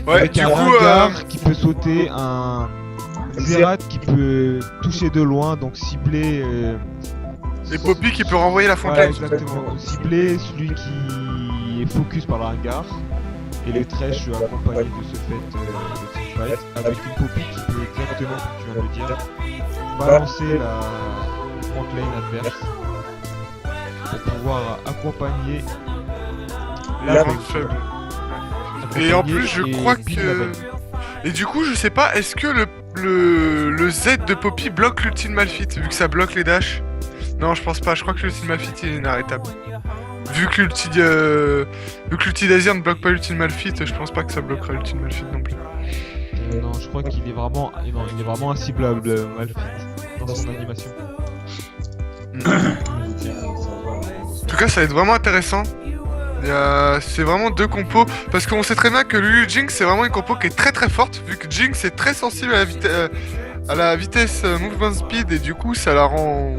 Ouais, Avec du un coup, Rengar qui peut sauter, un Xerath qui peut toucher de loin, donc cibler. et Poppy qui peut renvoyer la Voilà, fontaine. exactement. Cibler celui qui est focus par le Rengar. Et le Thresh accompagné de ce fait de teamfight. Avec une Poppy qui peut exactement, comme tu viens de le dire, balancer la front lane adverse. Pour pouvoir accompagner La base. vente faible. Et en plus, je crois build la que. base. Et du coup, je sais pas, est-ce que le Z de Poppy bloque l'ultime Malphite, vu que ça bloque les dashs? Non, je pense pas, je crois que l'ultime Malphite il est inarrêtable. Vu que l'ulti d'Azir ne bloque pas l'ultime Malphite, je pense pas que ça bloquera l'ultime Malphite non plus. Non, je crois qu'il est vraiment, non, il est vraiment inciblable, Malphite, dans son animation. En tout cas, ça va être vraiment intéressant. C'est vraiment deux compos. Parce qu'on sait très bien que Lulu Jinx, c'est vraiment une compo qui est très très forte. Vu que Jinx est très sensible à la vitesse movement speed. Et du coup, ça la rend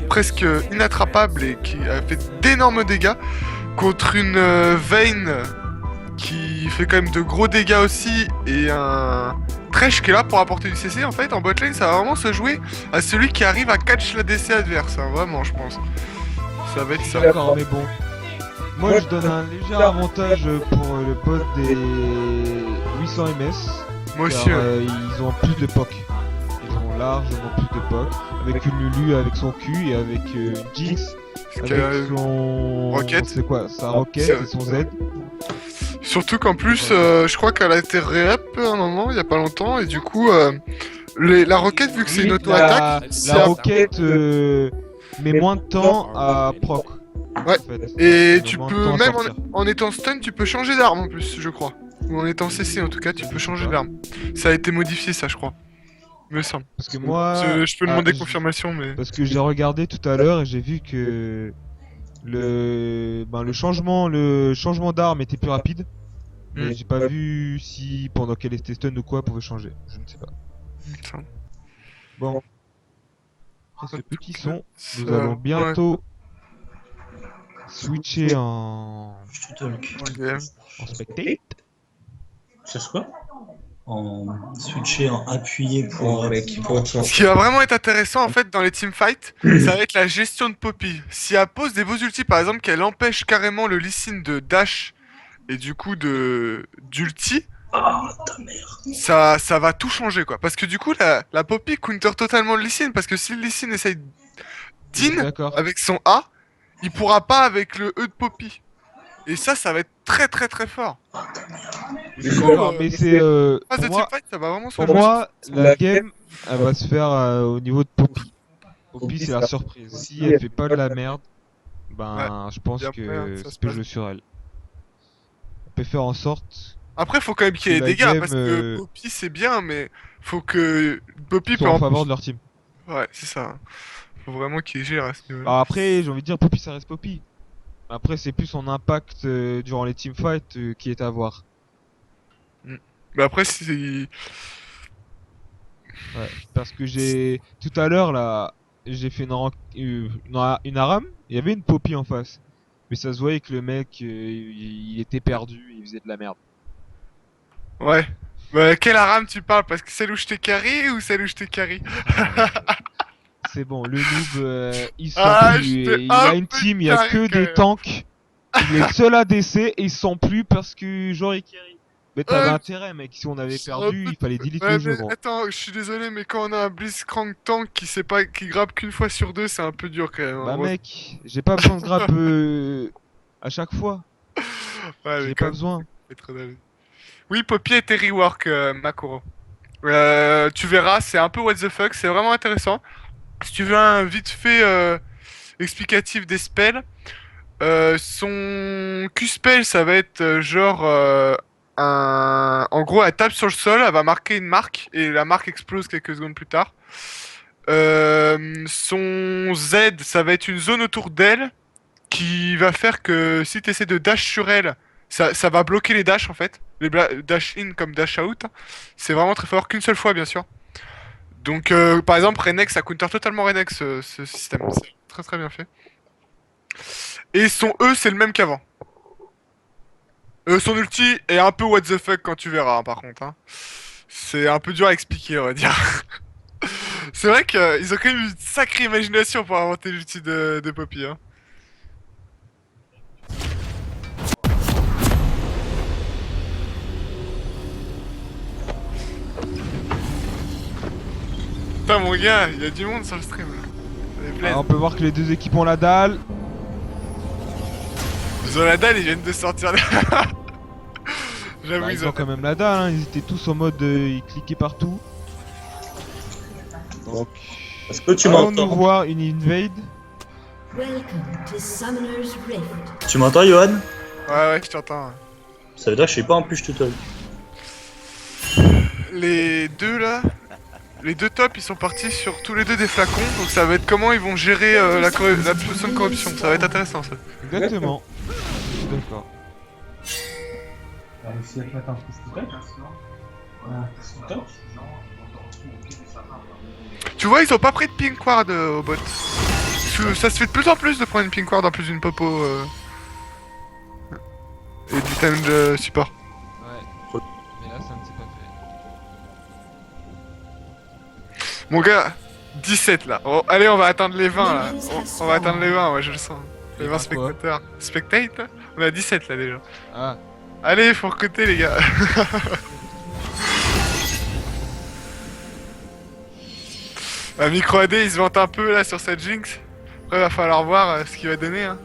presque inattrapable et qui a fait d'énormes dégâts. Contre une Vayne qui fait quand même de gros dégâts aussi. Et un Thresh qui est là pour apporter du CC. En fait, en botlane, ça va vraiment se jouer à celui qui arrive à catch la DC adverse. Hein, vraiment, je pense. Ça va être ça. D'accord, mais bon. Moi, je donne un léger avantage pour le poste des 800 MS. Moi aussi, Car, ils ont plus de POC. Ils ont largement plus de POC. Avec une Lulu avec son Q et avec Jinx avec son... Rocket. C'est quoi? Sa Rocket et son Z. Surtout qu'en plus, je crois qu'elle a été réap à un moment, il y a pas longtemps, et du coup, la Rocket, vu que c'est une auto-attaque, la Rocket met moins de temps à proc. Ouais, en fait. et tu Moins de peux, temps à même sortir. en étant stun, tu peux changer d'arme en plus, je crois. Ou en étant CC en tout cas, tu peux changer d'arme. Ça a été modifié, ça, je crois. Il me semble. Parce que moi... Je peux demander je- confirmation, mais... Parce que j'ai regardé tout à l'heure et j'ai vu que le changement d'arme était plus rapide. Mais j'ai pas vu si pendant qu'elle était stun ou quoi pouvait changer. Je ne sais pas. Putain. Bon. Après ce petit son, nous Ça- allons bientôt switcher en Ouais. spectate. Cherche quoi? En switcher, en appuyé pour. Ce qui va vraiment être intéressant en fait dans les teamfights, ça va être la gestion de Poppy. Si elle pose des beaux ultis, par exemple qu'elle empêche carrément le Lee Sin de dash et du coup de d'ulti, Ah, ta mère. ça va tout changer quoi. Parce que du coup la Poppy counter totalement le Lee Sin, parce que si le Lee Sin essaye d'in D'accord. avec son A, il pourra pas avec le E de Poppy. Et ça va être très très très fort. D'accord, mais c'est Phase de pour moi, teamfight, ça va vraiment se pour jouer. moi, la game, elle va se faire au niveau de Poppy. Poppy, c'est la surprise. Si elle fait pas de la merde, ben, je pense y a moyen que que ça se ça peut passe. jouer sur elle. On peut faire en sorte Après, faut quand même qu'il y ait la des dégâts, game, parce que Poppy c'est bien, mais faut que Poppy peut soit en en faveur de leur team. Ouais, c'est ça. Faut vraiment qu'il gère à ce niveau-là. Alors après, j'ai envie de dire, Poppy, ça reste Poppy. Après, c'est plus son impact durant les teamfights qui est à voir. Mais après, c'est. Ouais, parce que j'ai tout à l'heure là, j'ai fait une ARAM, il y avait une Poppy en face. Mais ça se voyait que le mec, il était perdu, il faisait de la merde. Ouais. Bah, quelle aram tu parles? Parce que celle où je t'ai carry ou celle où je t'ai carry? C'est bon, le noob, il sent Ah, plus. je t'ai Il a un une peu team, il y a carré, que quand des même. tanks. Il est le seul ADC et il sent plus parce que genre il carry. Mais t'avais intérêt, mec. Si on avait perdu, il fallait delete Ouais, le jeu, mais gros. attends, je suis désolé, mais quand on a un Blitzcrank tank qui sait pas, qui grappe qu'une fois sur deux, c'est un peu dur quand même. Bah hein. mec, j'ai pas besoin de grab à chaque fois. Ouais, mais J'ai quand pas même, besoin. c'est trop dingue. Oui, Poppy a été rework, Makuro. Tu verras, c'est un peu what the fuck, c'est vraiment intéressant. Si tu veux un vite fait explicatif des spells, son Q-spell, ça va être genre En gros, elle tape sur le sol, elle va marquer une marque, et la marque explose quelques secondes plus tard. Son Z, ça va être une zone autour d'elle, qui va faire que si tu essaies de dash sur elle, ça va bloquer les dash en fait. Les dash in comme dash out. C'est vraiment très fort, qu'une seule fois bien sûr. Donc par exemple, Renex, ça counter totalement Renex ce système. C'est très très bien fait. Et son E, c'est le même qu'avant. Son ulti est un peu what the fuck quand tu verras, hein, par contre. Hein. C'est un peu dur à expliquer, on va dire. C'est vrai qu'ils ont quand même une sacrée imagination pour inventer l'ulti de Poppy. Hein. Putain, mon gars, il y a du monde sur le stream. Là. Ça fait plaisir. On peut voir que les deux équipes ont la dalle. Ils ont la dalle, ils viennent de sortir. J'avoue, Bah, ils ils ont quand même la dalle, hein. Ils étaient tous en mode ils cliquaient partout. Donc, Est-ce que tu allons nous m'entends? voir une invade. Welcome to Summoner's Rift. Tu m'entends, Johan? Ouais, je t'entends. Ça veut dire que je suis pas en push tout seul. Les deux là, les deux tops, ils sont partis sur tous les deux des flacons, donc ça va être comment ils vont gérer la potion de corruption. Ça va être intéressant ça. Exactement. Je suis d'accord. Tu vois, ils ont pas pris de pink ward au bot. Ça se fait de plus en plus de prendre une pink ward en plus d'une popo et du damage support. Ouais. Mais là, ça ne s'est pas fait. Mon gars, 17 là. Oh, allez, on va atteindre les 20 là. On va atteindre les 20, ouais, je le sens. Les 20 quoi spectateurs. Spectate là. On est à 17 là déjà. Ah. Allez, faut recruter les gars. Micro AD il se vante un peu là sur cette Jinx. Après va falloir voir ce qu'il va donner hein.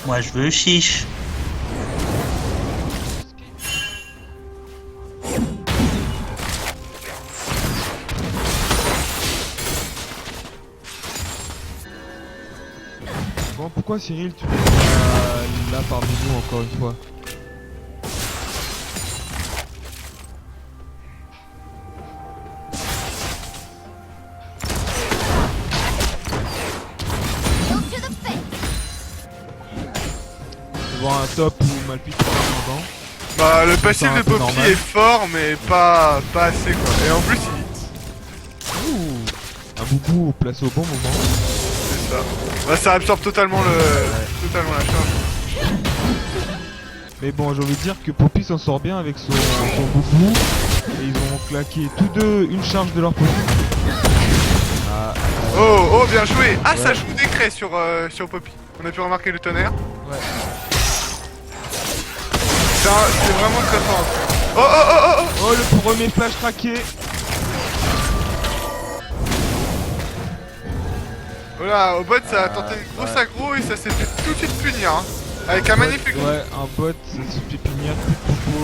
Moi, je veux chiche. Bon, pourquoi Cyril, tu n'es pas là parmi nous encore une fois? Voir un top ou Malpite en avant. Bah le passif un de peu Poppy normal. est fort mais pas assez quoi. Et en plus il... Ouh, un boubou placé au bon moment. C'est ça. Bah ça absorbe totalement totalement la charge. Mais bon, j'ai envie de dire que Poppy s'en sort bien avec son boubou. Et ils ont claqué tous deux une charge de leur potion. Ah, Oh bien joué. Ah Ouais. ça joue des craies sur Poppy. On a pu remarquer le tonnerre. ouais. C'est vraiment très fort. Oh Oh, le premier flash traqué. Voilà, au bot ça a tenté une grosse aggro et ça s'est fait tout de suite punir hein. Avec un magnifique... Ouais, un bot, ça se fait punir, plus de popo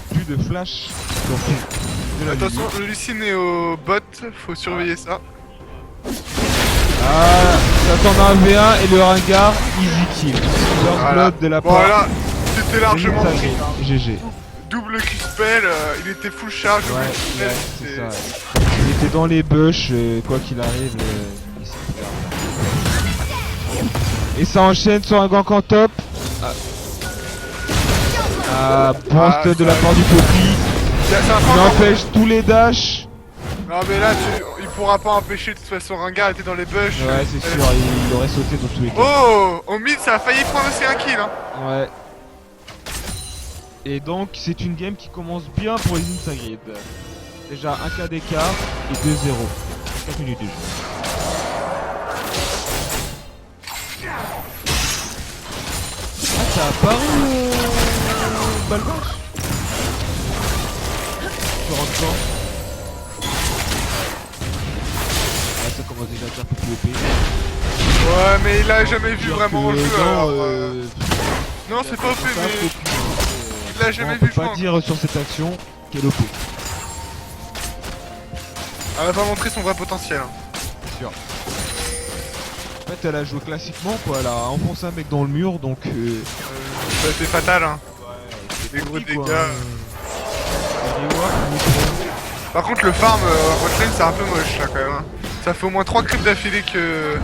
et plus de flash. Donc, de la Attention, musique. le Lucine est au bot, faut surveiller ça. Ah, ça t'en a un V1 et le ringard, easy kill. First Voilà. blood de la part. Voilà, c'était largement de pris. Messager. GG. Double Q-spell, il était full charge, double Ouais, Q-spell, c'est ça. Ouais. Il était dans les bush, quoi qu'il arrive. Il s'est fait perdre. Et ça enchaîne sur un gank en top. Ah, bon Ah, stun de la ça- part du Poppy. C'est un Il fantôme. empêche tous les dashs. Non mais là, il pourra pas empêcher, de toute façon, Ringard était dans les bush. Ouais, c'est sûr, il aurait sauté dans tous les cas. Oh, au mid, ça a failli prendre aussi un kill, hein. Ouais. Et donc, c'est une game qui commence bien pour les Insagrid. Déjà 1 k d'écart et 2-0. 4 minutes de jeu. Ah, ça a apparu balle blanche. Tu rentres quand? Ah, ça commence déjà à faire plus OP. Ouais, mais il a jamais vu vraiment le jeu, alors... Non, c'est pas OP, ça, mais... faut que- Il l'a jamais on peut vu pas jouer. dire sur cette action qu'elle OP. Elle a pas montré son vrai potentiel. Hein. C'est sûr. En fait, elle a joué classiquement, quoi. Elle a enfoncé un mec dans le mur, donc. Ça a été fatal, hein. Des gros dégâts. Par contre, le farm en botlane, c'est un peu moche, là, quand même. Hein. Ça fait au moins 3 creeps d'affilée que...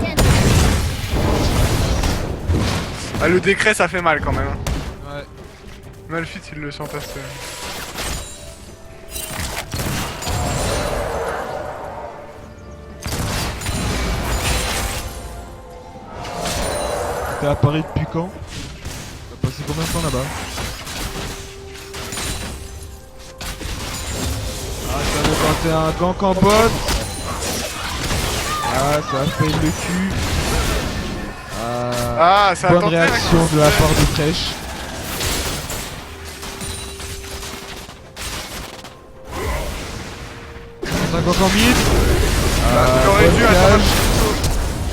Ah, le décret, ça fait mal quand même. Ouais. Malphite, il le sent passer. T'es apparu depuis quand? T'as passé combien de temps là-bas? Ah, ça veut tenter un gank en bot. Ah, ça a fait le cul. Ah, ça a bonne tenté, réaction hein. de la part de Thresh. Un gank en mid. Il aurait bonne dû cage. attendre un petit peu.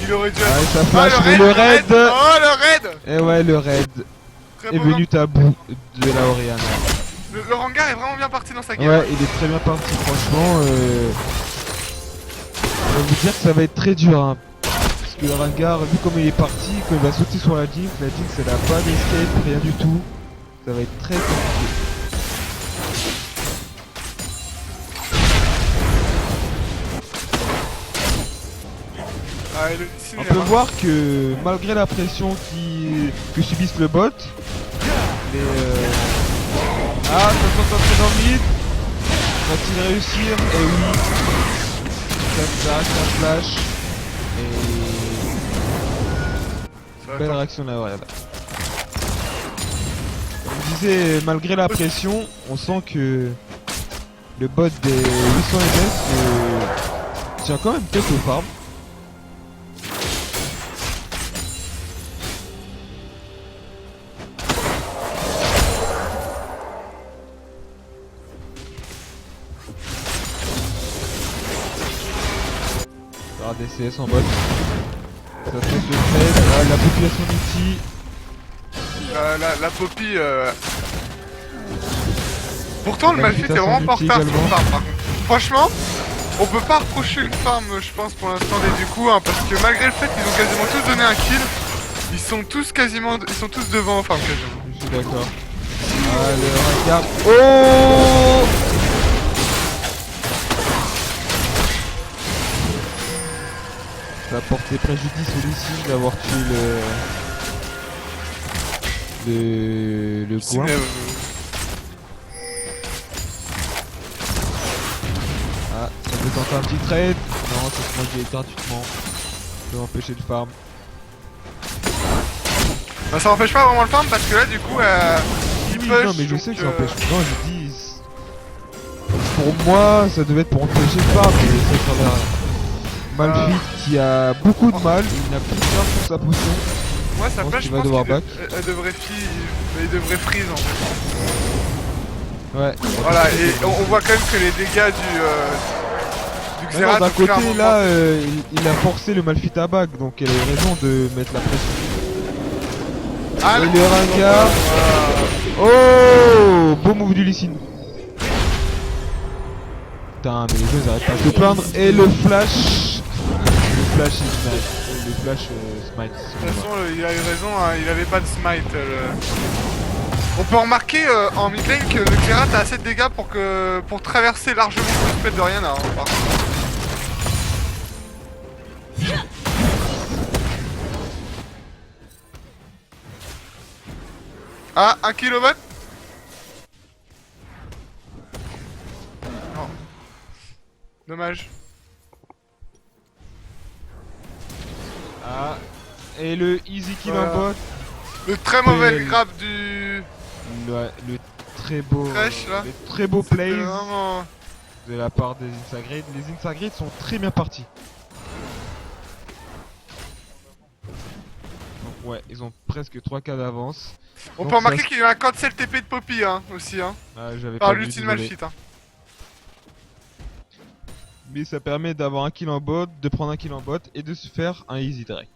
Il aurait dû Ouais, attendre. ça flash, mais le raid. Oh, le raid. Et ouais, le raid Très est beau, venu à bout de la Oriana. le Rengar est vraiment bien parti dans sa game. Ouais, il est très bien parti, franchement. Je vais vous dire que ça va être très dur. Hein. Parce que le Rengar, vu comme il est parti, quand il va sauter sur la Jinx elle a pas d'escape, rien du tout. Ça va être très compliqué. Ah, et le Lee Sin, On il peut a- voir que malgré la pression que subissent le bot, les ah, ça sent entrer dans le mid. Va-t-il réussir? Et oui. Ça flash. Et Ça va belle attendre. réaction de la Oriana. Comme je disais, malgré la pression, on sent que le bot des 800 MS tient quand même tête au farm. Par DCS en bot. Ça fait le trade. Ah, la population d'outils. La Poppy. Pourtant, le La Malphite est réputation vraiment d'outil porteur sur le également. farm, par contre. Franchement, on peut pas reprocher le farm, je pense, pour l'instant, des du coup, hein, parce que malgré le fait qu'ils ont quasiment tous donné un kill, ils sont tous devant au farm, quasiment. Je suis d'accord. Ah, le regard. Oh! Ça a porté préjudice au Lee Sin d'avoir tué le Gouin. Mais, Ah, ça veut tenter un petit trade. Non, ça se mange gratuitement. Ça va empêcher le farm. bah, ça empêche pas vraiment le farm, parce que là, du coup, il Oui, push. non, mais je donc, sais que ça empêche. Non, je dis. Pour moi, ça devait être pour empêcher le farm, mais ça servait à rien. Malphite qui a beaucoup de mal, il n'a plus de charge sur sa potion. Moi, sa Je pense place, je qu'il va pense devoir qu'il back. elle devrait il devrait freeze, en fait. Ouais. Voilà, et on voit quand même que les dégâts du Mais non, Xerath d'un ont côté, clairement là, il a forcé le Malphite à back, donc il a raison de mettre la pression. Ah, Et le Rengar. Oh, beau move du Lee Sin. Putain, mais les jeux ils arrêtent pas de se plaindre. Et le flash. Le flash is smite. Le flash smite. De toute façon, il a eu raison, hein, il avait pas de smite. On peut remarquer en mid lane que le Xerath a assez de dégâts pour traverser largement le spell de Rihanna. Hein, par contre. Ah, 1 kilowatt. Non. Dommage. Ah. Et le easy kill Voilà. en bot. Le très mauvais Belle. grab du... Le très beau. Thresh, là. Le très beau C'était plays vraiment... de la part des Insagrades. Les Insagrades sont très bien partis. Donc ouais, ils ont presque 3K d'avance. On Donc peut remarquer ça- qu'il y a eu un cancel TP de Poppy, hein, aussi, hein. Ah, j'avais Par pas vu, l'ultime désolé. Malphite, hein. Mais ça permet d'avoir un kill en bot, de prendre un kill en bot et de se faire un easy direct.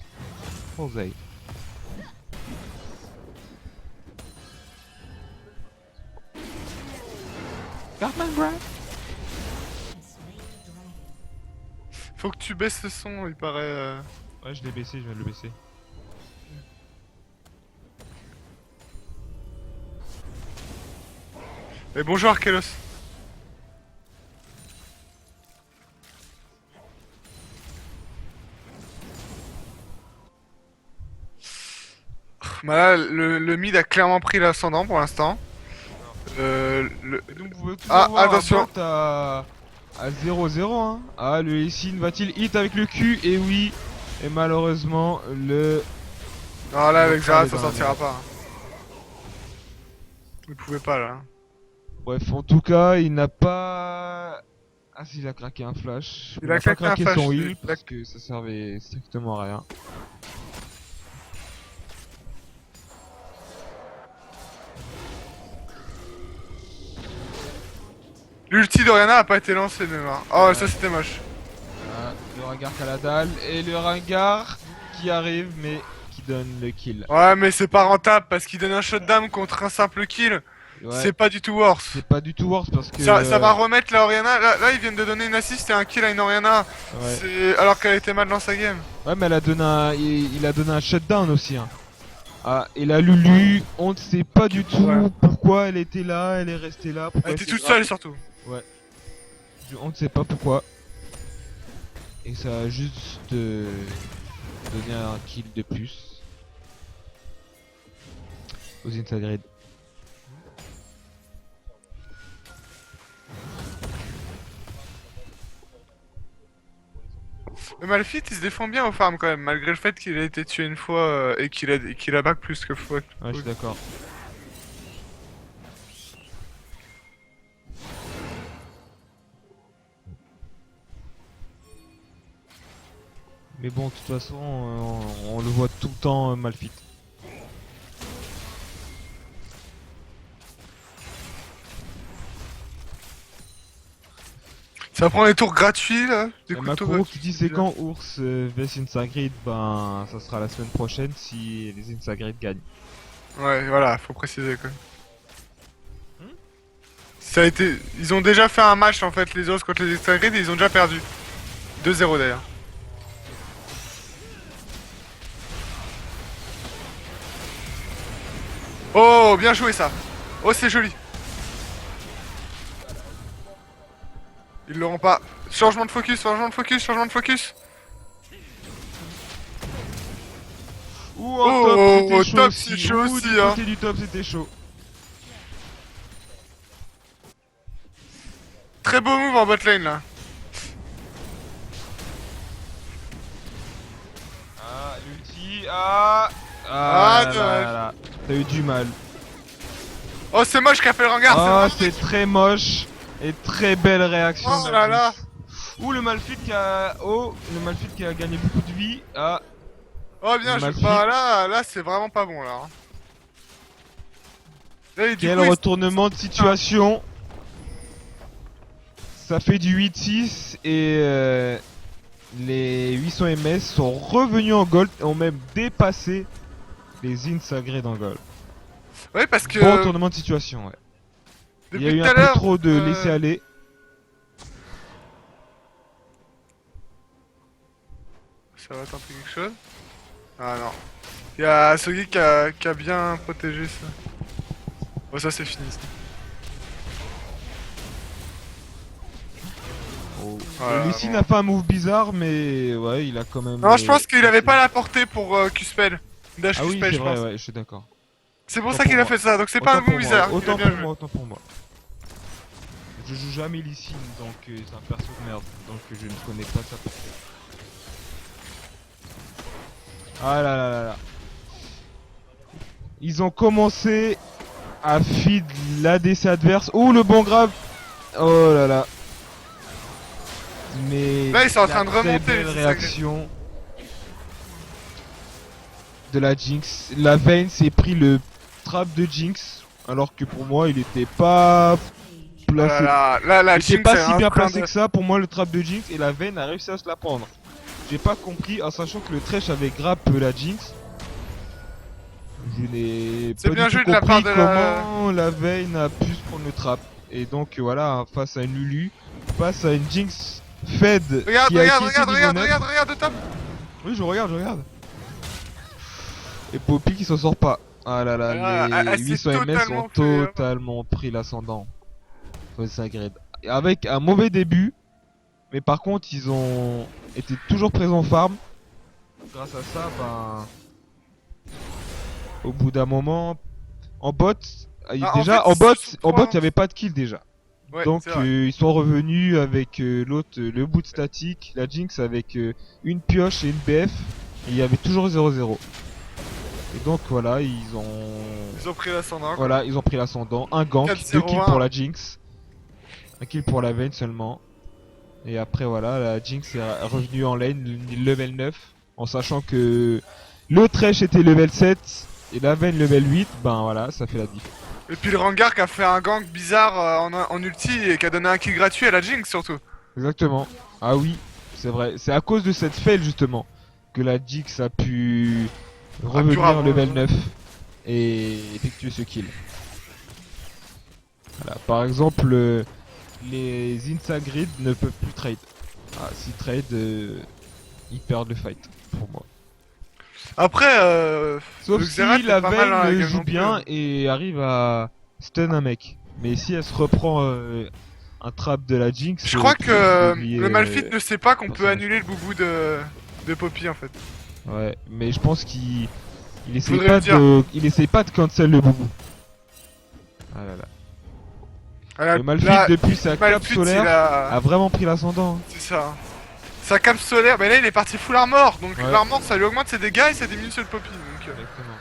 Pour Zay. Cartman Brad. Faut que tu baisses le son, il paraît... Ouais, je l'ai baissé, je viens de le baisser. Et bonjour Arkelos. Bah là, le mid a clairement pris l'ascendant pour l'instant. Et donc vous pouvez tout Ah, avoir attention. un bot à 0-0 hein. Ah, le Lee Sin va-t-il hit avec le Q? Et oui. Et malheureusement, le... Non, là, avec Zara, Allez, ça dans la sortira merde. pas. Hein. Il pouvait pas, là. Bref, en tout cas, il n'a pas... Ah si, il a craqué un flash. Il Il a n'a pas craqué un craqué flash, son il- heal parce que ça servait strictement à rien. L'ulti d'Oriana a pas été lancé, de mémoire. Oh, ça, c'était moche. Ah, le Rengar qui a la dalle. Et le Rengar qui arrive, mais qui donne le kill. Ouais, mais c'est pas rentable parce qu'il donne un shutdown contre un simple kill. Ouais, C'est pas du tout worth. c'est pas du tout worse parce que... Ça va remettre la Oriana. Là, ils viennent de donner une assist et un kill à une Oriana. Ouais. Alors qu'elle était mal dans sa game. Ouais, mais elle a donné il a donné un shutdown aussi. Hein. Ah, et la Lulu, on ne sait pas du tout Ouais. pourquoi elle était là, elle est restée là. Pourquoi Elle était s'est toute grappée. seule surtout. On ne sait pas pourquoi. Et ça a juste donné un kill de plus aux Insagrid. Le Malphite, il se défend bien au farm quand même, malgré le fait qu'il a été tué une fois et qu'il a back plus que fois. Ouais, je suis d'accord. Mais bon, de toute façon, on le voit tout le temps Malphite. Ça prend les tours gratuits là. Des Et couteaux Macro qui gratuits. dit c'est quand Ours vs Insagrid, ben ça sera la semaine prochaine si les Insagrid gagnent. Ouais, voilà, faut préciser quoi. Ça a été... Ils ont déjà fait un match en fait, les os contre les Extra Grid, et ils ont déjà perdu. 2-0 d'ailleurs. Oh, bien joué ça. Oh, c'est joli. Ils l'auront pas. Changement de focus, changement de focus, changement de focus. Ouh, Oh, au top, c'était chaud top, aussi. c'est chaud Ouh, aussi, du hein. côté du top, c'était chaud. Très beau move en botlane là. Ah, l'ulti, ah Ah, là dommage. là là. T'as eu du mal. Oh, c'est moche qu'a fait le regard. Ah, c'est c'est très moche. Et très belle réaction. Oh de là Jinx. là. Ouh, le Malphite qui a... Oh, le Malphite qui a gagné beaucoup de vie. Ah, Oh bien, je Malphite. pas là, c'est vraiment pas bon là. Hein. Là, et du quel coup, retournement de situation. Ça fait du 8-6 et les 800 MS sont revenus en gold et ont même dépassé les Insagrid en gold. Ouais, parce que Bon retournement de situation, ouais. Il y a depuis eu tout un à peu l'heure, trop de laisser aller. Ça va tenter quelque chose. Ah non. Il y a Sogi qui a bien protégé ça. Bon, ça c'est fini. Ça. Voilà, Lucy bon. n'a pas un move bizarre, mais ouais, il a quand même. Non, je pense qu'il avait pas la portée pour Q-Spell. Dash Ah oui, Q-Spell, c'est je vrai, pense. ouais, je suis d'accord. C'est pour Autant ça qu'il pour a moi. fait ça, donc c'est pas un Autant move pour moi, bizarre. Il a autant bien pour joué. moi, autant pour moi. Je joue jamais Lee Sin, donc c'est un perso de merde, donc je ne connais pas sa portée. Ah là là là là. Ils ont commencé à feed l'ADC adverse. Oh, le bon grab. Oh là là. Mais Là, ils sont en train la de très remonter, belle les réaction de la Jinx. La Vayne s'est pris le trap de Jinx, alors que pour moi il était pas placé. Là, Il était Jinx pas est si en bien train placé de- que ça pour moi le trap de Jinx, et la Vayne a réussi à se la prendre. J'ai pas compris, en sachant que le Thresh avait grappe la Jinx. Je n'ai C'est pas bien du tout joué de la compris part de la- comment la Vayne a pu se prendre le trap. Et donc voilà, face à une Lulu, face à une Jinx Fed Regarde, qui a regarde, été regarde, niveau regarde, 9. regarde le top. Oui, je regarde, je regarde. Et Poppy qui s'en sort pas. Ah là là, Elle les s'est 800 MS totalement ont fait, totalement pris l'ascendant. Faut s'agréer. Avec un mauvais début, mais par contre ils ont été toujours présents farm. Grâce à ça, ben... au bout d'un moment, en bot, Ah, déjà en fait, en bot, il n'y avait pas de kill déjà. Ouais, Donc c'est vrai. ils sont revenus avec l'autre, le boot statique, la Jinx avec une pioche et une BF, et il y avait toujours 0-0. Et donc voilà, Ils ont pris l'ascendant. voilà, ils ont pris l'ascendant, un gank, 2 4-0-1. kills pour la Jinx, un kill pour la Vayne seulement. Et après voilà, la Jinx est revenue en lane, level 9, en sachant que le Thresh était level 7 et la Vayne level 8, ben voilà, ça fait la diff. Et puis le Rengar qui a fait un gank bizarre en ulti et qui a donné un kill gratuit à la Jinx surtout. Exactement. Ah oui, c'est vrai. C'est à cause de cette fail justement que la Jinx a pu revenir avoir- level 9 et effectuer ce kill. Voilà. Par exemple, les Insagrid ne peuvent plus trade. Ah, s'ils trade, ils perdent le fight pour moi. Après, Sauf le si Xerath est la pas mal dans la Vayne game joue non plus. bien et arrive à stun un mec. Mais si elle se reprend un trap de la Jinx, Je crois tu que peux oublier, le Malphite ne sait pas qu'on peut personnage. annuler le boubou de Poppy en fait. Ouais, mais je pense qu'il essaye Faudrait pas le dire. il essaye pas de cancel le boubou. Ah là là. Ah, Le Malphite là, depuis sa cape Malphite, solaire il a... a vraiment pris l'ascendant. C'est ça. Sa cape solaire, mais là il est parti full armor, donc Ouais. l'armor ça lui augmente ses dégâts et ça diminue sur le Poppy. Donc, Exactement.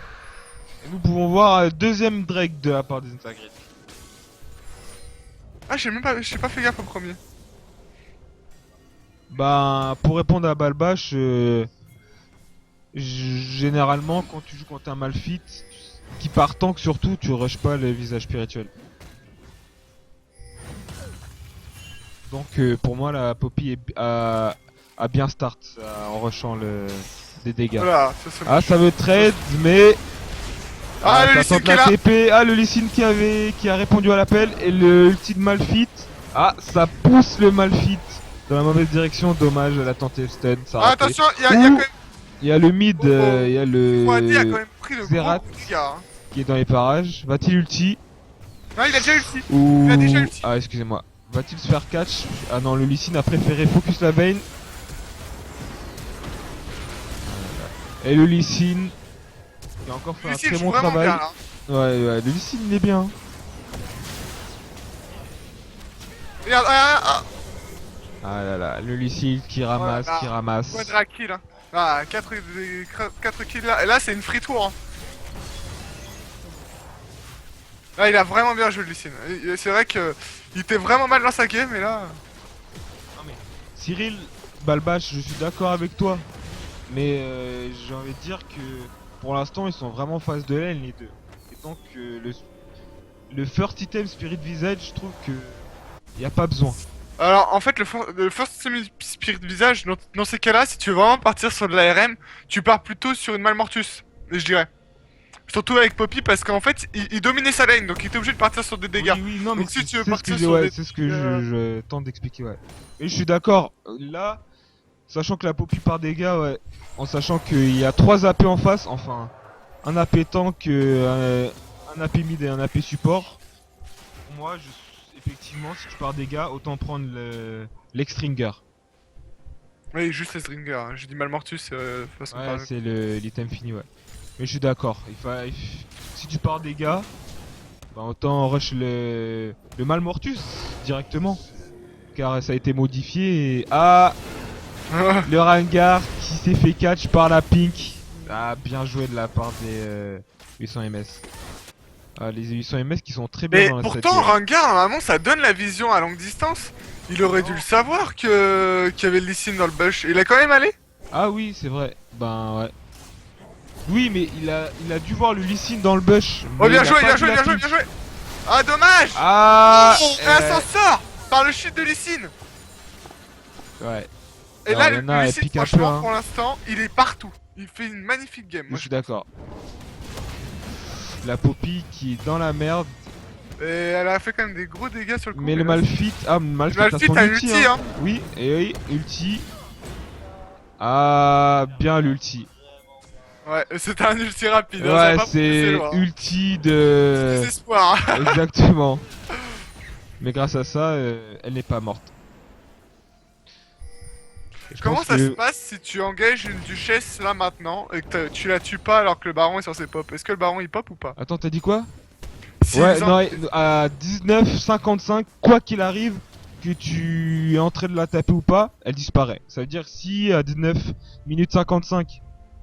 Et nous pouvons voir deuxième Drake de la part des Insagrid. Ah j'ai pas fait gaffe au premier. Bah pour répondre à Balbash, généralement quand tu joues contre un Malphite qui part tank surtout, tu rushes pas le visage spirituel. Donc pour moi la Poppy a bien start en rushant des dégâts. Voilà, ça c'est Ah ça veut trade mais Ah, le ça Lee Sin tente qui est la là. TP. Ah le Lee Sin qui a répondu à l'appel et le ulti de Malphite. Ah ça pousse le Malphite dans la mauvaise direction, dommage elle a tenté le stun, ça a Ah, raté. attention, il y a quand même... Il y a le mid, Oh, oh. il y a le Fouadi a quand même pris le Xerath gros coup de dégâts. Hein. qui est dans les parages. Va-t-il ulti Non, il a déjà ulti. ou... Il a déjà ulti. Ah excusez-moi. Va-t-il se faire catch? Ah non, le Lee Sin a préféré focus la Vayne. Et le Lee Sin qui a encore fait Lee un Sin très joue bon vraiment travail. bien là. Ouais, le Lee Sin il est bien. Regarde, Ah là là, le Lee Sin qui ramasse, Voilà. qui ramasse. Quadra kill. Hein. Ah, 4 kills là. Et là, c'est une free tour. Hein. Là, il a vraiment bien joué le Lee Sin. C'est vrai que il était vraiment mal dans sa game, mais là. Cyril, Balbash, je suis d'accord avec toi. Mais j'ai envie de dire que pour l'instant ils sont vraiment en phase de lane les deux. Et donc le first item Spirit Visage, je trouve que y a pas besoin. Alors, en fait, le first spirit visage, dans ces cas-là, si tu veux vraiment partir sur de l'ARM, tu pars plutôt sur une Malmortus, je dirais. Surtout avec Poppy, parce qu'en fait, il dominait sa lane, donc il était obligé de partir sur des dégâts. Oui, oui, non, mais Donc si tu veux c'est ce partir que, sur ouais, des c'est ce que trucs, je tente d'expliquer, ouais. Et je suis d'accord. Là, sachant que la Poppy par dégâts, ouais, en sachant qu'il y a 3 AP en face, enfin, un AP tank, un AP mid et un AP support. Pour moi, effectivement, si tu pars dégâts, autant prendre l'extringer. Oui, juste les stringers, hein. J'ai dit Malmortus, façon Ouais, parler. c'est l'item fini, ouais. Mais je suis d'accord. Si tu pars dégâts, bah autant rush le Malmortus directement. Car ça a été modifié et... Ah, le Rengar qui s'est fait catch par la Pink. Ah, bien joué de la part des 800 MS. Ah, les 800 MS qui sont très bien Mais dans la pourtant, stratégie. Rengar, normalement, ça donne la vision à longue distance. Il aurait dû le savoir qu'il y avait le Lee Sin dans le bush. Il est quand même allé. Ah oui, c'est vrai. Ben ouais. Oui, mais il a dû voir le Lee Sin dans le bush. Oh, mais bien il a joué, pas bien vu joué, la bien joué, Pink. bien joué. Ah, dommage. Ah, Oh, et elle s'en sort par le shit de Lee Sin. ouais. Et Alors, là, le Lena, Lee elle Sin, pique un peu, franchement, hein. pour l'instant, il est partout. Il fait une magnifique game. Je Moi, suis d'accord. La Poppy qui est dans la merde. Et elle a fait quand même des gros dégâts sur le coup. Mais le là, Malphite, ah le Malphite a Malphite son a ulti, ulti, hein. Oui, et oui, ulti. Ah, bien l'ulti. Ouais, c'était un ulti rapide. hein, ça a Ouais, pas poussé c'est loin, hein. ulti de... Désespoir. Exactement. Mais grâce à ça, elle n'est pas morte. Je comment pense ça que- se passe si tu engages une duchesse là maintenant et que tu la tues pas alors que le baron est censé pop? Est-ce que le baron il pop ou pas? Attends, t'as dit quoi? Si Ouais, exemple- non, à 19,55, quoi qu'il arrive, que tu es en train de la taper ou pas, elle disparaît. Ça veut dire si à 19 minutes 55,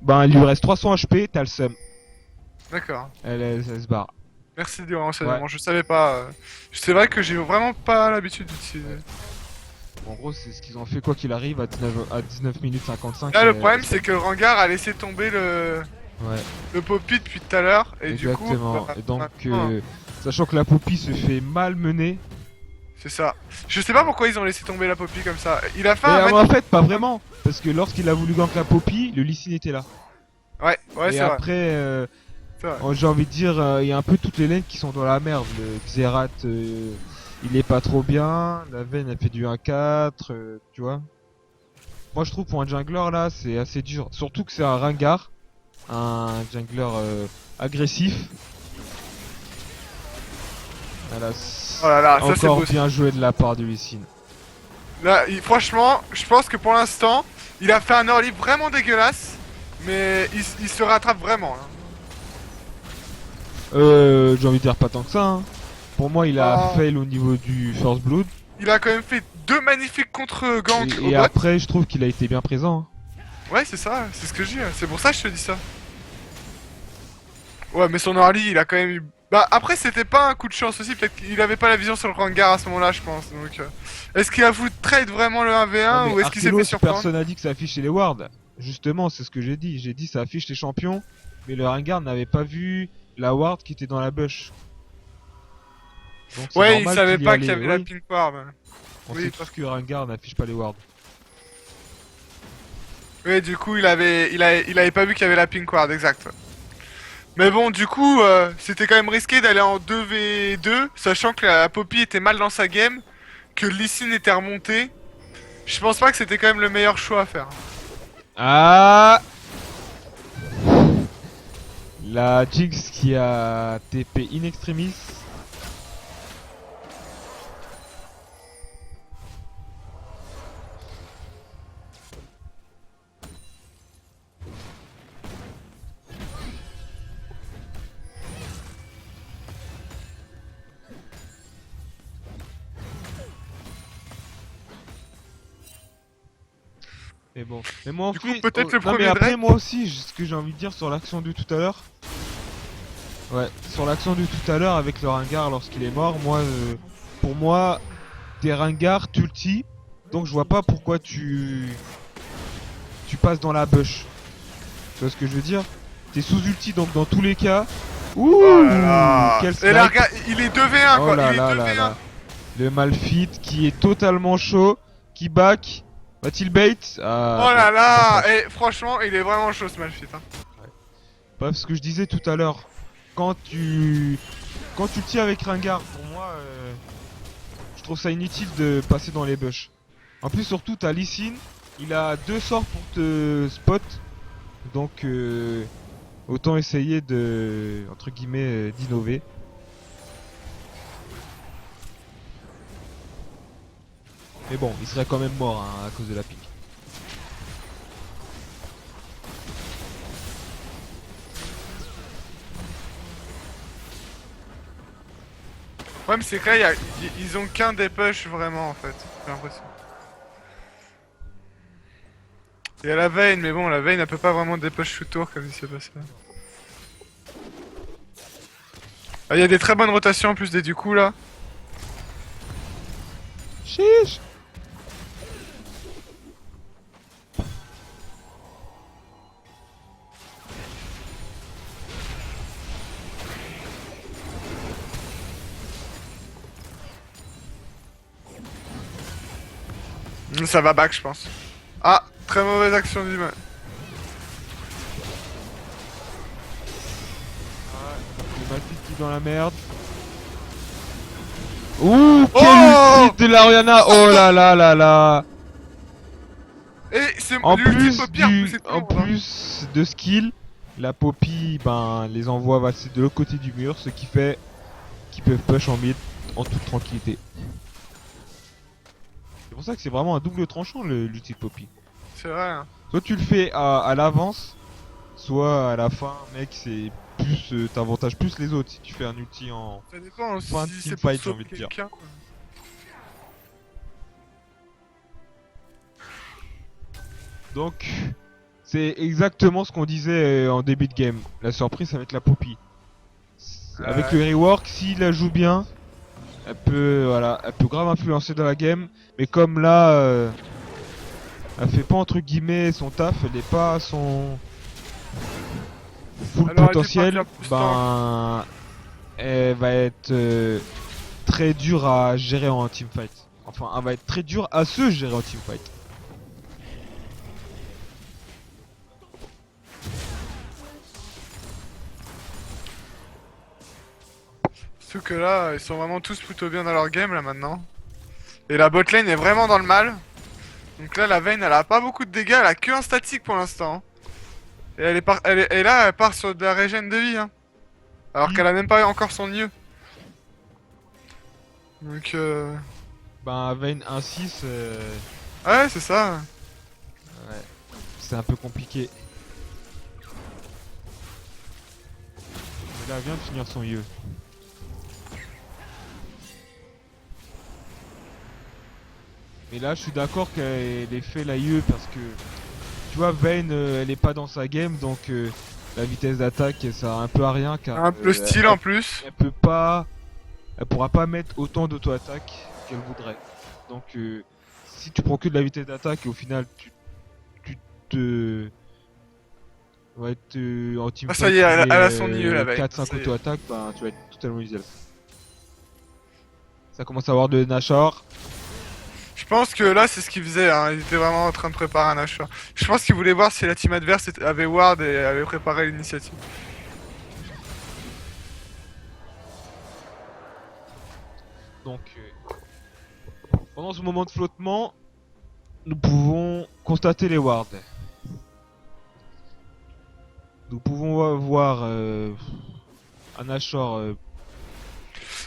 ben il lui reste 300 HP, t'as le seum. D'accord. Elle se barre. Merci du renseignement, Ouais. je savais pas. C'est vrai que j'ai vraiment pas l'habitude d'utiliser. En gros, c'est ce qu'ils ont fait quoi qu'il arrive à 19 minutes 55. Là, le problème, c'est que le Rengar a laissé tomber Ouais, le Poppy depuis tout à l'heure. Et exactement. du coup, bah, Et donc, maintenant, sachant que la Poppy se fait malmener. c'est ça. Je sais pas pourquoi ils ont laissé tomber la Poppy comme ça. Il a fait Mais un en fait, pas vraiment. Parce que lorsqu'il a voulu gank la Poppy, le Lee Sin était là. Ouais, ouais, Et c'est vrai. après, C'est vrai. j'ai envie de dire, il y a un peu toutes les lanes qui sont dans la merde. Le Xerath, il est pas trop bien. La Vayne, elle fait du 1-4, tu vois. Moi, je trouve pour un jungler là, c'est assez dur. Surtout que c'est un Rengar, un jungler agressif. Voilà, Oh là là, ça c'est encore beau. bien joué de la part du Lee Sin. Là, franchement, je pense que pour l'instant, il a fait un early vraiment dégueulasse. Mais il se rattrape vraiment. Hein. J'ai envie de dire pas tant que ça. Hein. Pour moi, il a Oh. fail au niveau du First Blood. Il a quand même fait 2 magnifiques contre-ganks au Et bot. après, je trouve qu'il a été bien présent. Hein. Ouais, c'est ça, c'est ce que je dis. C'est pour ça que je te dis ça. Ouais, mais son early, il a quand même eu. Bah, après, c'était pas un coup de chance aussi. Peut-être qu'il avait pas la vision sur le Rengar à ce moment-là, je pense. Donc, est-ce qu'il a voulu trade vraiment le 1v1 Non, ou mais est-ce qu'il s'est fait Arkelos, surprendre? personne n'a dit que ça affiche les wards. Justement, c'est ce que j'ai dit. J'ai dit ça affiche les champions, mais le Rengar n'avait pas vu la ward qui était dans la bush. Donc, c'est Ouais, il normal savait y pas allait, qu'il y avait oui. la pink ward. On Oui, sait tous que Rengar n'affiche pas les wards. Oui, du coup, il avait pas vu qu'il y avait la pink ward, exact. Mais bon, du coup, c'était quand même risqué d'aller en 2v2, sachant que la Poppy était mal dans sa game, que Lee Sin était remonté. Je pense pas que c'était quand même le meilleur choix à faire. Ah, la Jinx qui a TP in extremis. Mais bon, mais moi Du coup, ensuite, peut-être le non, mais premier après Drake. moi aussi, ce que j'ai envie de dire sur l'action de tout à l'heure. Ouais, sur l'action de tout à l'heure avec le Rengar lorsqu'il est mort, moi, pour moi, t'es Rengar, tu ulti, donc je vois pas pourquoi tu passes dans la bush. Tu vois ce que je veux dire? T'es sous ulti, donc dans tous les cas. Ouh, Oh là là. quel Et là, snipe. regarde, il est 2v1 Oh quoi, là il est là 2v1. là là. Le Malfit qui est totalement chaud, qui back. Va-t-il bait? Ah, Oh là bon, là. bon, Et franchement, il est vraiment chaud ce Malphite. Hein. bref, ce que je disais tout à l'heure, quand tu tiens avec Rengar, pour moi, je trouve ça inutile de passer dans les bush. En plus, surtout, t'as Lee Sin, il a 2 sorts pour te spot, donc autant essayer de, entre guillemets, d'innover. Mais bon, il serait quand même mort hein, à cause de la pique. Ouais, mais c'est que là, ils ont qu'un des push vraiment en fait. J'ai l'impression. Il y a la Vayne, mais bon, la Vayne elle peut pas vraiment dépush tout tour comme il s'est passé. Ah, il y a des très bonnes rotations en plus des du coup là. Chiche. Ça va back, je pense. Ah, très mauvaise action du mal. Le Malphite qui est dans la merde. Ouh, quel Oh ulti de l'Ariana. Oh là là là là. Et c'est En l'ultime plus, Poppy, en plus, c'est tout le en monde, hein. plus de skill, la Poppy ben, les envoie passer de l'autre côté du mur, ce qui fait qu'ils peuvent push en mid en toute tranquillité. C'est pour ça que c'est vraiment un double tranchant l'ulti de Poppy. C'est vrai. Hein. Soit tu le fais à l'avance, soit à la fin, mec, c'est plus t'avantages plus les autres si tu fais un ulti en Ça dépend aussi fin de si c'est pour teamfight, j'ai sauver envie de dire. quelqu'un. Donc, c'est exactement ce qu'on disait en début de game. La surprise, ça va être la Poppy. Avec le rework, s'il la joue bien, elle peut, voilà, elle peut grave influencer dans la game. Mais comme là, elle fait pas entre guillemets son taf, elle n'est pas à son full Alors, elle potentiel, dépend plus ben, elle va être très dure à gérer en teamfight. Enfin, elle va être très dure à se gérer en teamfight. Surtout que là, ils sont vraiment tous plutôt bien dans leur game là maintenant. Et la botlane est vraiment dans le mal. Donc là, la Vayne, elle a pas beaucoup de dégâts, elle a que un statique pour l'instant. Et et là, elle part sur de la régène de vie. Hein. Alors qu'elle a même pas encore son mieux. Donc Ben, Vayne 1-6, ouais, c'est ça. ouais, c'est un peu compliqué. Mais là, elle vient de finir son yeux. Mais là, je suis d'accord qu'elle ait fait la IE parce que, tu vois, Vayne, elle est pas dans sa game, donc la vitesse d'attaque, ça sert un peu à rien car Un peu style en plus. elle peut pas, elle pourra pas mettre autant d'auto-attaque qu'elle voudrait. Donc, si tu prends que de la vitesse d'attaque et au final tu te, ouais, en team Ah, ça y est, elle a son IE, la Vayne. 4-5 Ça y est. auto-attaque, ben tu vas être totalement useless. Ça commence à avoir de Nashor. Je pense que là, c'est ce qu'il faisait. Hein. Il était vraiment en train de préparer un achat. Je pense qu'il voulait voir si la team adverse avait ward et avait préparé l'initiative. Donc, pendant ce moment de flottement, nous pouvons constater les wards. Nous pouvons voir un Nashor.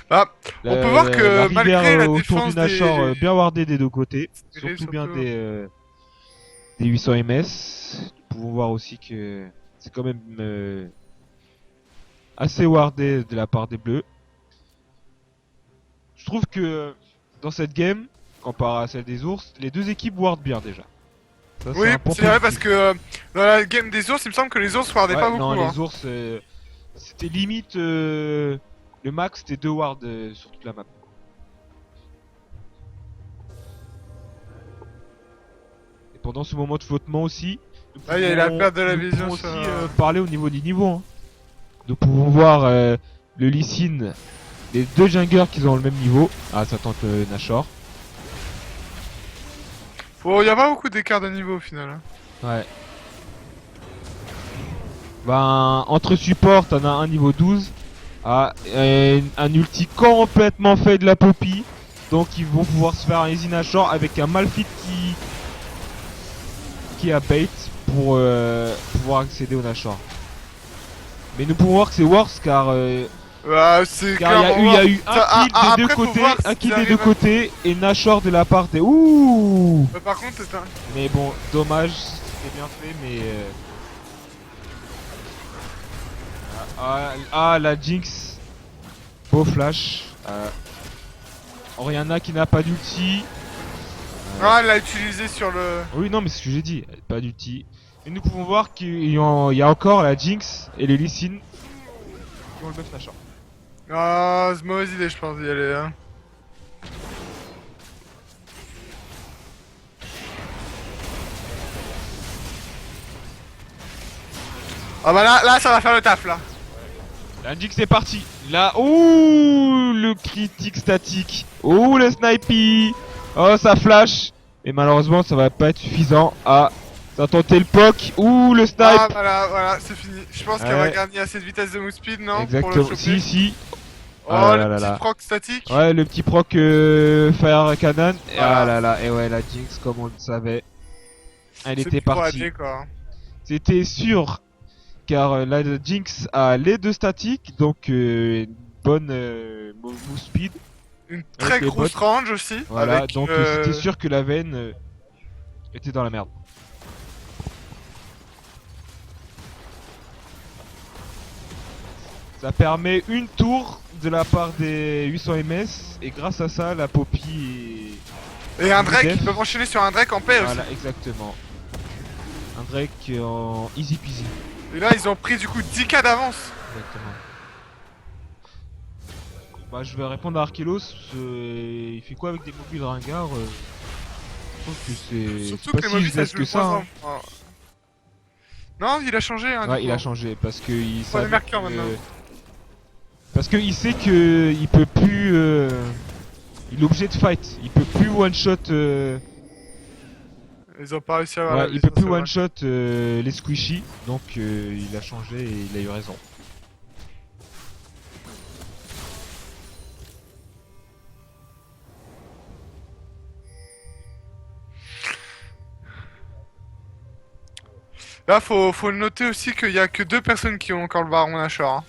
Ah, on peut voir que malgré la autour défense du Nashor des... bien wardé des deux côtés, Surtout. surtout bien des 800 ms. Nous pouvons voir aussi que c'est quand même assez wardé de la part des bleus. Je trouve que dans cette game, comparé à celle des ours, les deux équipes wardent bien déjà. Ça, Oui, un point c'est vrai positif. parce que dans la game des ours, il me semble que les ours wardaient Ouais, pas beaucoup. non, Hein. les ours, c'était limite le max, c'était 2 wards sur toute la map. Et pendant ce moment de flottement aussi, nous Ah, il y a la perte de la nous vision pouvons sur... aussi parler au niveau des niveaux. Hein. Nous pouvons voir le Lee Sin, les deux junglers qui ont le même niveau. Ah, ça tente Nashor. Bon, il y a pas beaucoup d'écart de niveau au final. Hein. Ouais. Ben, entre support, t'en as un niveau 12. Ah, un ulti complètement fait de la Poppy. Donc ils vont pouvoir se faire un easy Nashor avec un Malphite qui a bait pour pouvoir accéder au Nashor. Mais nous pouvons voir que c'est worse car C'est car il y a eu Ça, un kill des deux après, faut côtés, voir un s'ils kill des arrivent deux à- côtés et Nashor de la part des... Ouh. Par contre, c'est un... Mais bon, dommage, c'était bien fait, mais... la Jinx. Beau flash. Oriana qui n'a pas d'ulti. Ah, elle l'a utilisé sur le... Oui, non, mais c'est ce que j'ai dit, pas d'ulti. Et nous pouvons voir qu'il y a encore la Jinx et les Lee Sin qui ont le buff Nashor. Ah, c'est une mauvaise idée, je pense, d'y aller. Hein. Ah bah là, ça va faire le taf, là. La Jinx est parti. Là, ouh, le critique statique. Ouh, le snipey. Oh, ça flash. Et malheureusement, ça va pas être suffisant. Ah, ça a tenté le poke. Ouh, le snipe. Ah, voilà, c'est fini. Je pense qu'elle va Ouais. gagner assez de vitesse de move speed, non? Pour le Exactement. choper. Si. Oh, Ah là le là petit là. proc statique. Ouais, le petit proc Fire Cannon. Voilà. Ah là là. Et ouais, la Jinx, comme on le savait. Elle C'est était plus pour partie. AD, quoi. C'était sûr. Car la Jinx a les deux statiques. Donc, une bonne move speed. Une très les grosse bots. range aussi. Voilà, avec, donc c'était sûr que la veine était dans la merde. Ça permet une tour de la part des 800 MS et grâce à ça la Poppy Et un Drake, Def. ils peuvent enchaîner sur un Drake en paix aussi. Voilà, exactement. Un Drake en easy peasy. Et là, ils ont pris du coup 10k d'avance. Exactement. Bah, je vais répondre à Arkelos. Il fait quoi avec des mobiles ringards Je trouve que c'est Surtout pas que les si mobiles, ça useless se que joue ça. moins Hein. en- Non, il a changé. Hein, Ouais, du il coup. a changé parce que il Pas les savait marqueurs que- maintenant. Parce qu'il sait que il peut plus. Il est obligé de fight. Il peut plus one shot. Ils ont pas réussi à avoir Ouais, la il peut licence, plus c'est vrai. one shot les squishy. Donc il a changé et il a eu raison. Là, faut le noter aussi qu'il y a que 2 personnes qui ont encore le baron Nashor. Hein.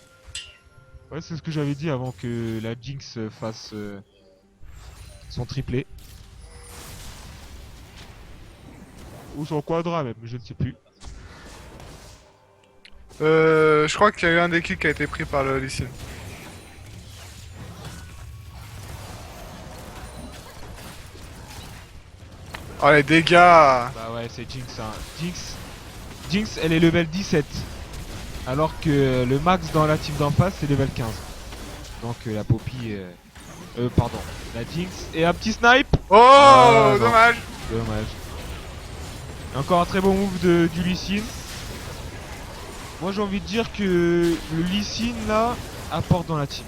Ouais, c'est ce que j'avais dit avant que la Jinx fasse son triplé. Ou son quadra même, je ne sais plus. Je crois qu'il y a eu un des kills qui a été pris par le Lee Sin. Oh les dégâts. Bah ouais, c'est Jinx. Hein. Jinx, elle est level 17. Alors que le max dans la team d'en face, c'est level 15. Donc la Poppy... pardon. La Jinx et un petit snipe. Oh, Ah, non. dommage. Dommage. Et encore un très bon move du Lee Sin. Moi j'ai envie de dire que le Lee Sin là apporte dans la team.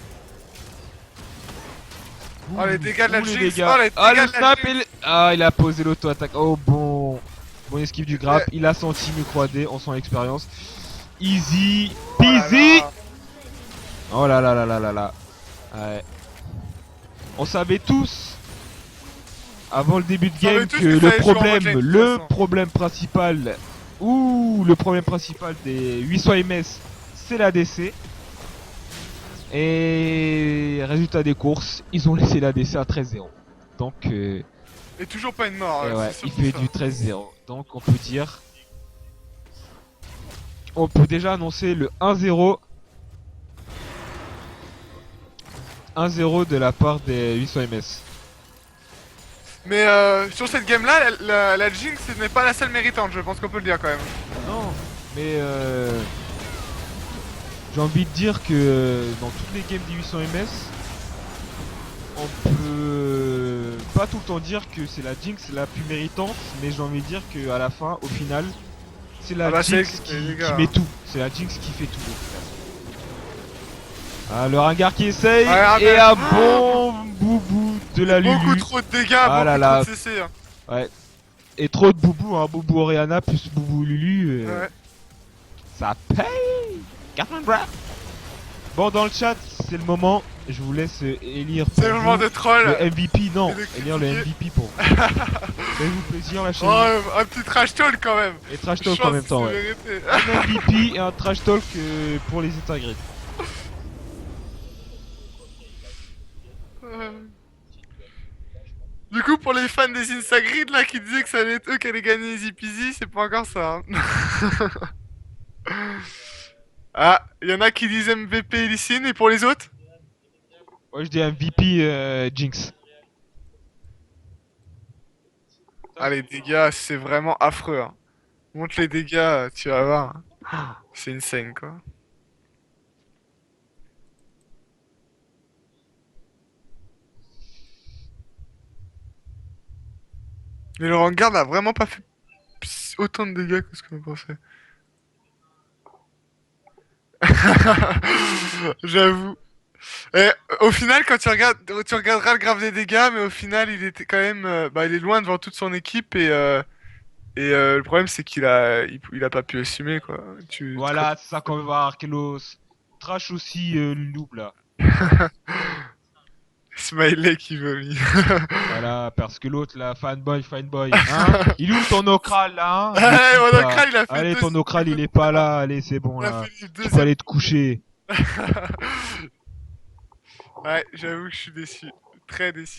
Oh les dégâts de la Ouh, les Jinx. dégâts. Oh les Ah dégâts le de la snap Jinx. Ah il a posé l'auto-attaque. Oh bon. Bon esquive du grab. Il a senti micro D, on sent l'expérience. Easy Oh là peasy. là. Oh là là là là là là. Ouais. On savait tous avant le début de savait game tous que que ça le allait jouer en problème, mode lane, de toute le façon. problème principal, le problème principal des 800 MS, c'est l'ADC. Et résultat des courses, ils ont laissé l'ADC à 13-0. Donc, Et toujours pas une mort. et ouais, c'est il surtout fait ça. du 13-0. Donc, on peut dire, on peut déjà annoncer le 1-0. 1-0 de la part des 800 MS. Mais sur cette game là, la Jinx ce n'est pas la seule méritante, je pense qu'on peut le dire quand même. Non, mais j'ai envie de dire que dans toutes les games des 800 MS, on peut pas tout le temps dire que c'est la Jinx la plus méritante, mais j'ai envie de dire que à la fin, au final, c'est la Ah bah, c'est elle Jinx qui fait les dégâts, qui hein. met tout. C'est la Jinx qui fait tout. au final. Ah, le ringard qui essaye Ouais, et ah, un bon boubou de la Beaucoup Lulu. trop de dégâts, Ah beaucoup là là. trop de CC. Hein. Ouais. Et trop de boubou, hein. Boubou Oriana plus boubou Lulu. Ouais. Ça paye. Captain Brad. Bon, dans le chat, c'est le moment. Je vous laisse élire pour C'est le moment vous de troll. le MVP. Non, Et de élire le critiquer. MVP pour vous. Faites-vous plaisir, la chaîne. Oh, un petit trash talk quand même. Et trash Je talk pense en même que temps, c'est ouais. mérité. Un MVP et un trash talk pour les intégrés. Du coup, pour les fans des Instagrid là qui disaient que ça allait être eux qui allaient gagner Easy Peasy, c'est pas encore ça. Hein. Ah, il y en a qui disent MVP Lee Sin, et pour les autres? Moi, je dis MVP Jinx. Ah, les dégâts, c'est vraiment affreux. Hein. Montre les dégâts, tu vas voir. C'est insane quoi. Mais le Vanguard a vraiment pas fait autant de dégâts que ce que je pensais. J'avoue. Et au final, quand tu regarderas le graphe des dégâts, mais au final, il était quand même, il est loin devant toute son équipe et le problème c'est il a pas pu assumer quoi. Voilà, c'est ça qu'on veut voir, Arkelos. Trash aussi le noob là. Smiley qui vomit. Voilà, parce que l'autre là, fanboy, hein. Il est où ton okral là, hein. Allez, mon Le type, là. Okral, il a fait Allez, deux- ton okral il est pas là, allez, c'est bon Il a là. fait le Tu peux deuxième. aller te coucher. Ouais, j'avoue que je suis déçu. Très déçu.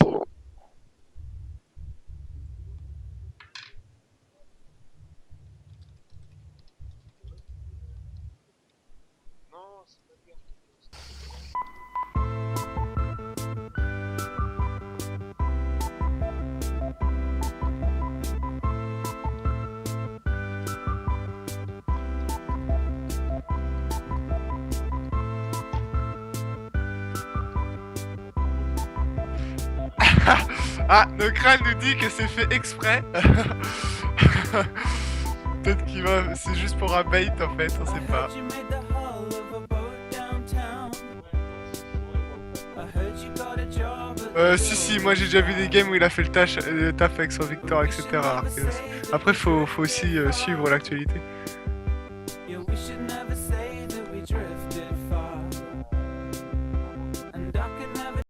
Ah, Nocral nous dit que c'est fait exprès. Peut-être qu'il va... C'est juste pour un bait en fait, on sait pas. Si, moi j'ai déjà vu des games où il a fait le taf avec son Victor, etc. Arceus. Après, faut aussi suivre l'actualité.